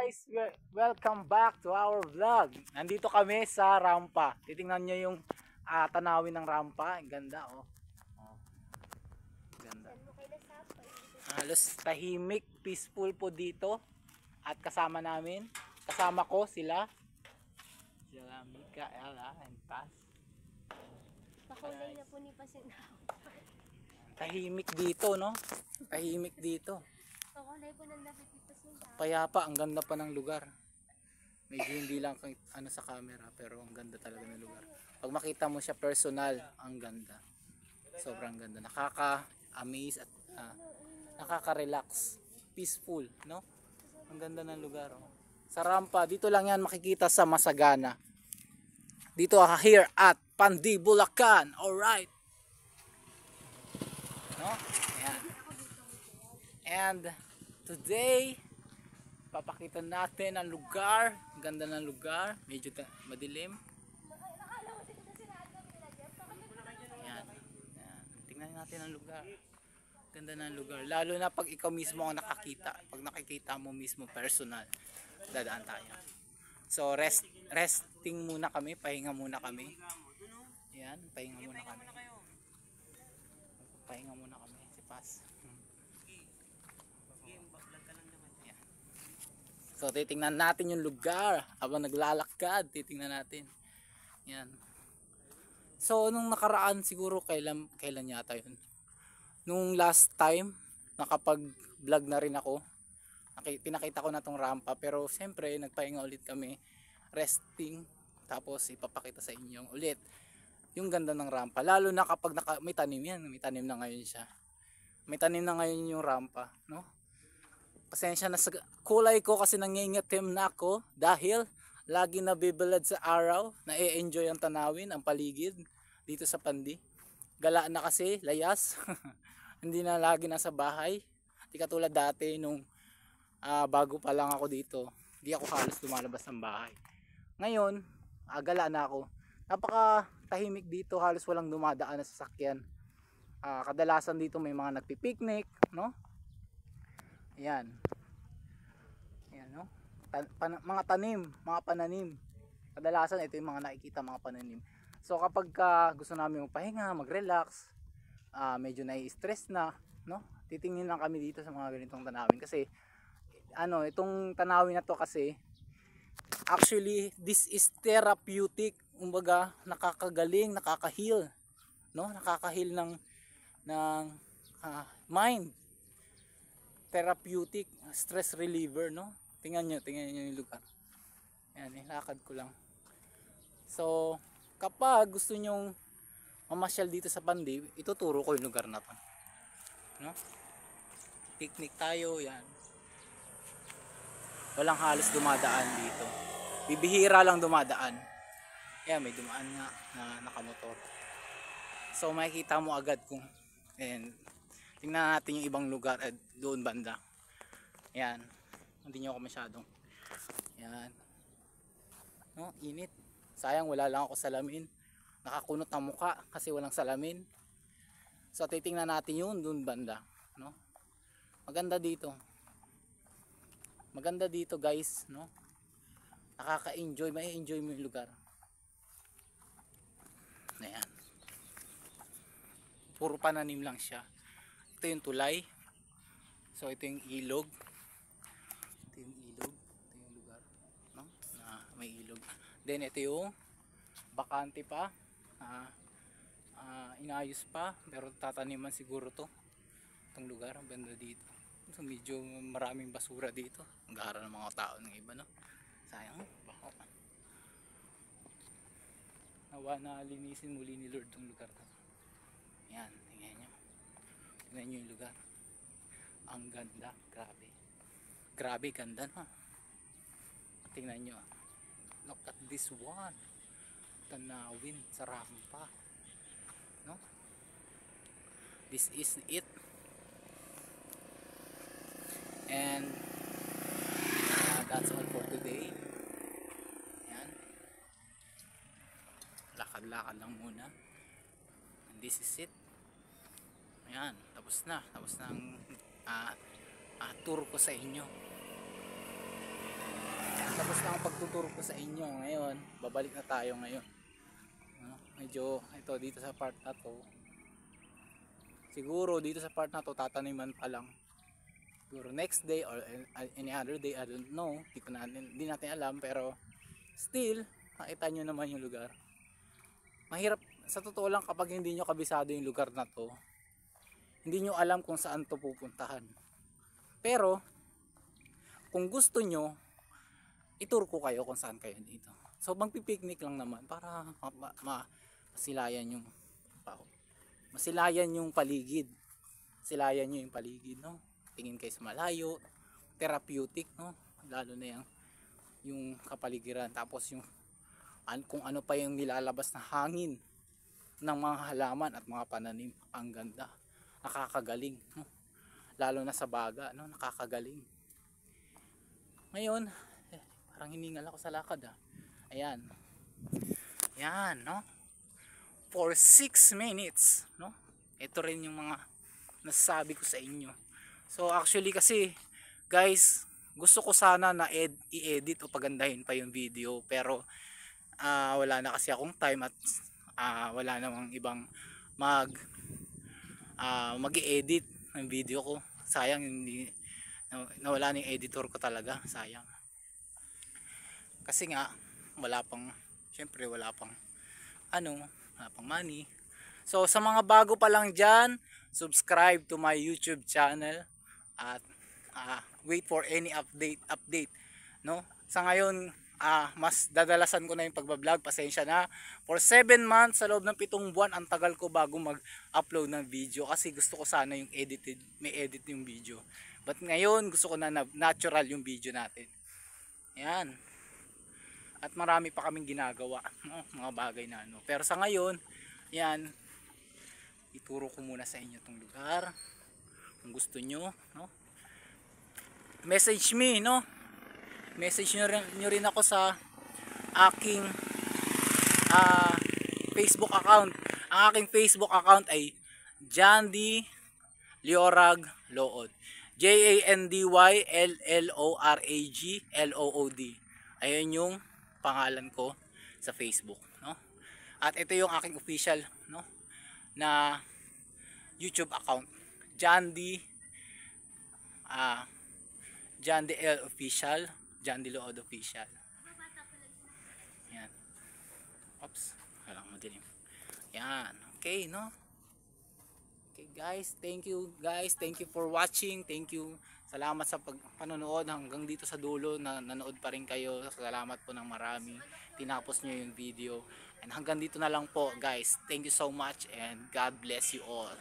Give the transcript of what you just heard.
guys, welcome back to our vlog. Nandito kami sa rampa. Titingnan nyo yung tanawin ng rampa. Ang ganda oh. Ganda. Halos tahimik, peaceful po dito. At kasama ko sila Mika, Ella, and Paz. Pakulay na po ni Pasinaw. Tahimik dito, no? Tahimik dito. Pakulay po ng napipitas nila. Payapa, ang ganda pa ng lugar. Medyo hindi lang sa camera, pero ang ganda talaga ng lugar. Pag makita mo siya personal, ang ganda. Sobrang ganda. Nakaka-amaze at nakaka-relax. Peaceful, no? Ang ganda ng lugar. Oh. Sa rampa, dito lang yan makikita sa Masagana. Dito here at Pandi, Bulacan. Alright. No? Ayan. And today, papakita natin ang lugar. Ganda ng lugar. Medyo madilim. Ayan. Ayan. Tingnan natin ang lugar. Ganda ng lugar. Lalo na pag ikaw mismo ang nakakita. Pag nakikita mo mismo personal, dadaan tayo. So resting muna kami. Pahinga muna kami. Ayan. Pahinga muna kami. Pahinga muna kami. Si Paz. So titingnan natin yung lugar habang naglalakad, titingnan natin. Yan. So nung nakaraan siguro kailan yata yun. Nung last time nakapag-vlog na rin ako. Pinakita ko na tong rampa pero siyempre nagpahinga ulit kami, resting, tapos ipapakita sa inyo ulit yung ganda ng rampa. Lalo na kapag may tanim yan, may tanim na ngayon siya. May tanim na ngayon yung rampa, no? Pasensya na sa kulay ko kasi nangingitim na ako dahil lagi nabibilad sa araw, na-enjoy ang tanawin, ang paligid dito sa Pandi. Gala na kasi, layas. Hindi na lagi nasa bahay. Di katulad dati nung bago pa lang ako dito, di ako halos lumalabas ng bahay. Ngayon, gala na ako. Napaka tahimik dito, halos walang dumadaan na sasakyan. Kadalasan dito may mga nagpipiknik, no? Ayan. Ayan, no? Mga tanim, mga pananim. Kadalasan ito yung mga nakikita, mga pananim. So kapag gusto namin magpahinga, mag-relax, medyo nai-stress na, no? Titingin lang kami dito sa mga ganitong tanawin kasi itong tanawin na to kasi actually this is therapeutic, kumbaga nakakagaling, nakaka-heal, no? Nakaka-heal ng mind. Therapeutic, stress reliever, no? Tingnan nyo yung lugar. Ayan, lakad ko lang. So, kapag gusto nyong mamasyal dito sa Pandi, ituturo ko yung lugar na to. No? Picnic tayo, yan. Walang halos dumadaan dito. Bibihira lang dumadaan. Ayan, may dumaan nga na nakamotor. So, makikita mo agad kung tingnan natin yung ibang lugar at doon banda. Ayan. Hindi nyo ako masyadong. Ayan. No, init. Sayang wala lang ako salamin. Nakakunot ang muka kasi walang salamin. So titingnan natin yun doon banda. No? Maganda dito. Maganda dito guys. No? Nakaka-enjoy. May enjoy mo yung lugar. Ayan. Puro pananim lang siya. Ito yung tulay. So ito yung ilog. Ito yung ilog. Ito yung lugar, no? Na may ilog. Then ito yung bakante pa. Inayos pa. Pero tataniman siguro to. Itong lugar. Ang ganda dito. So medyo maraming basura dito. Ang gara ng mga tao ng iba, no? Sayang. Bako. Nawa na linisin muli ni Lord itong lugar to. Yan. Tingnan nyo. Tingnan nyo yung lugar. Ang ganda, grabe. Grabe, ganda na. Tingnan nyo. Look at this one. Tanawin sa rampa. No? This is it. And that's all for today. Ayan. Lakad-lakad lang muna. And this is it. Ayan, tapos na ang tour ko sa inyo. tapos na ang pagtuturo ko sa inyo. Ngayon, babalik na tayo ngayon. Medyo ito dito sa part na to. Siguro dito sa part na to tataniman pa lang. Siguro next day or any other day, I don't know. Hindi natin alam, pero still nakita nyo naman yung lugar. Mahirap sa totoo lang kapag hindi nyo kabisado yung lugar na to. Hindi nyo alam kung saan to pupuntahan. Pero kung gusto nyo, itur ko kayo kung saan kayo dito. So magpipiknik lang naman para masilayan yung paligid. Silayan nyo yung paligid, no? Tingin kayo sa malayo, therapeutic, no? Lalo na yung kapaligiran, tapos yung kung ano pa yung nilalabas na hangin ng mga halaman at mga pananim. Ang ganda, nakakagaling, no? Lalo na sa baga, no? Nakakagaling. Ngayon parang hiningal ako sa lakad, ayan, no? For 6 minutes, no? Ito rin yung mga nasasabi ko sa inyo. So actually kasi guys, gusto ko sana na i-edit o pagandahin pa yung video, pero wala na kasi akong time at wala namang ibang mag-i-edit ng video ko. Sayang, hindi nawala na yung editor ko talaga, sayang. Kasi nga wala pang money. So sa mga bago pa lang dyan, subscribe to my YouTube channel at wait for any update, no? Sa ngayon mas dadalasan ko na yung pagbablog, pasensya na. For 7 months, sa loob ng 7 buwan, ang tagal ko bago mag-upload ng video kasi gusto ko sana yung may edit yung video. But ngayon gusto ko na natural yung video natin. Ayan. At marami pa kaming ginagawa, no? Mga bagay na ano. Pero sa ngayon, yan, ituro ko muna sa inyo tong lugar. Kung gusto nyo, no? Message me, no? Message nyo rin ako sa aking Facebook account. Ang aking Facebook account ay Jandy Liorag Lood. JANDYLLORAG LOOD. Ayun yung pangalan ko sa Facebook, no? At ito yung aking official, no, na YouTube account, Jandy L official, Jandy Lood official. Yan. Oops, alam mo din. Yan, okay, no? Okay guys, thank you guys, thank you for watching, thank you. Salamat sa panonood hanggang dito sa dulo, na nanood pa rin kayo. Salamat po ng marami. Tinapos nyo yung video. And hanggang dito na lang po guys. Thank you so much and God bless you all.